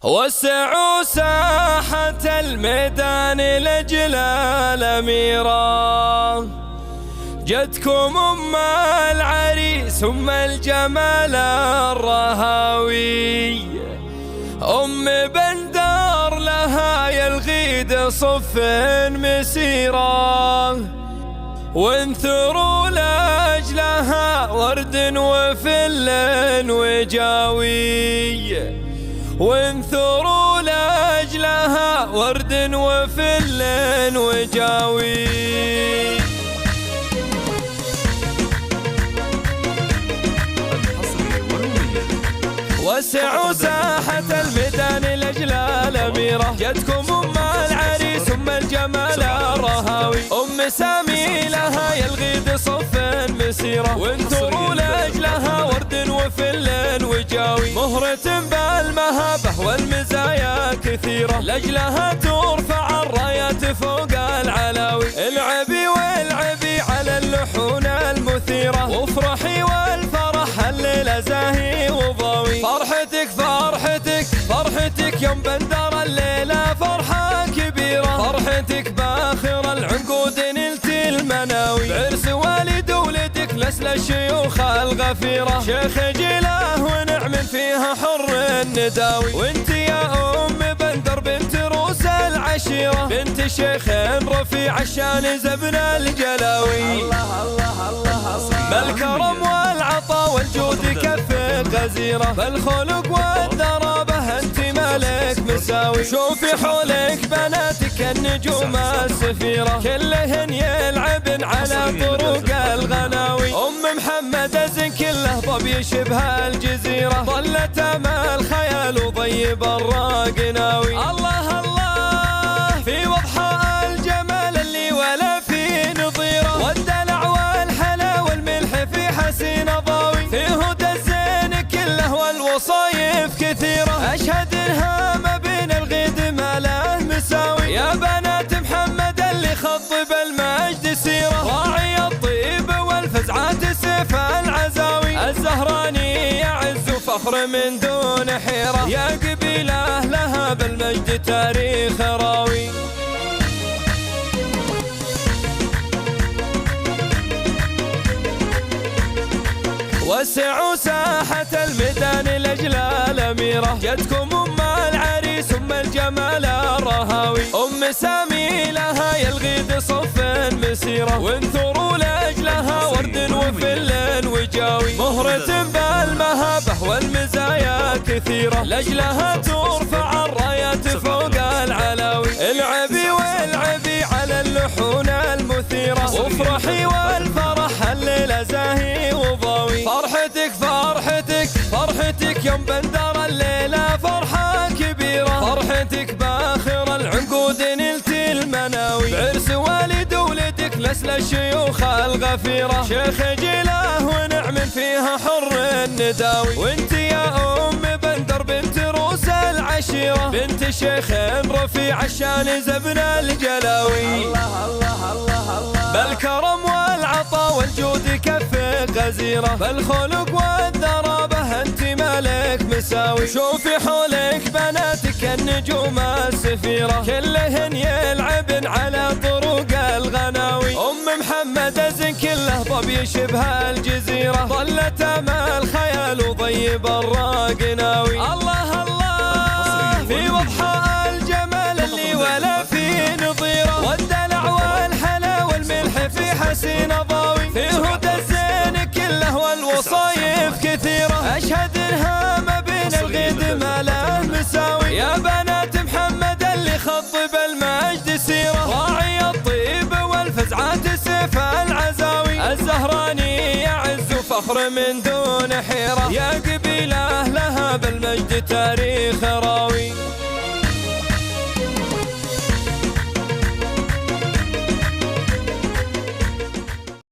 وسعوا ساحة الميدان لأجل الأميرة، جدكم أم العريس أم الجمال الرهاوي، أم بندر لها يلغيد صف مسيرة، وانثروا لأجلها ورد وفل وجاوي، وانثروا لأجلها ورد وفل وجاوي. وسعوا ساحة الميدان لأجل الأميرة، جدكم أم العريس أم الجمال الرهاوي، أم سامي لها يلغيد صف مسيرة، وانثروا لأجلها ورد وفل وجاوي، مهرة بالمهابة والمزايا كثيرة، لأجلها ترفع الرايات فوق العلاوي، العبي والعبي على اللحون المثيرة، وافرحي والفرح الليلة زاهي وضاوي، فرحتك فرحتك فرحتك يوم بندر الليلة فرحة كبيرة، فرحتك باخر العنقود نلت المناوي، بعرس والد ولدك نسل الشيوخ الغفيرة، شيخ جيله ونعم فيها حر النداوي، وانت يا أم بندر بنت روس العشيرة، بنت شيخ رفيع الشان زبن الجلاوي، الله الله الله بالكرم والعطا والجود كف غزيرة، بالخلق والدرابة انت ملك مساوي، شوفي حولك بناتك النجوم السفيرة، كلهن يلعبن على طرق الغناوي، أم محمد أزن كله ضب يشبه الجزيرة، ظلت أمل خيال وضيب الراق ناوي، الله الله في وضحى الجمال اللي ولا في نظيره، والدلع والحلا والملح في حسين ضاوي، في هدى الزين كله والوصايف كثيرة، أشهد انها ما بين الغيد ما له مساوي، يا بنات محمد اللي خطب المجد سيرة، راعي الطيب والفزعات سيف العزاوي، الزهراني يعز فخر من دون حيرة، يا قبيلة لها بالمجد تاريخ راوي. وسعوا ساحة الميدان لأجل الأميرة، جدكم أم العريس أم الجمال الرهاوي، أم سامي لها يلغيد صف مسيرة، وانثروا لأجلها ورد وفل وجاوي، مهرة بالمهابة والمزايا كثيرة، لأجلها ترفع الرايات فوق العلاوي، العبي والعبي على اللحون المثيرة، وافرحي والفرح الليلة زاهي وضاوي، فرحتك فرحتك فرحتك يوم بندر الليلة فرحة كبيرة، فرحتك باخر العنقود نلت المناوي، بعرس والد ولدك نسل الشيوخ الغفيرة، شيخ جيله ونعم فيها حر النداوي، وانت يا أم بندر بنت روس العشيرة، بنت شيخ رفيع الشان زبن الجلاوي، الله الله الله الله بالكرم والعطا والجود كف غزيرة، بالخلق والدرابة انت ملك مساوي، شوفي حولك بناتك النجوم السفيرة، كلهن يلعبن على طرق الغناوي، أم محمد أزن كله ضب يشبه الجزيرة، ظلت أمل خيال وضيب الراق ناوي، الله الله في وضحى الجمال اللي ولا في نظيره، والدلع والحلا والملح في حسين ضاوي، في هدى الزين كله والوصايف كثيرة، أشهد انها ما بين الغيد ما له مساوي، يا بنات محمد اللي خطب المجد سيرة، راعي الطيب والفزعات سيف العزاوي، الزهراني يعز فخر من دون حيرة، يا قبيلة لها بالمجد تاريخ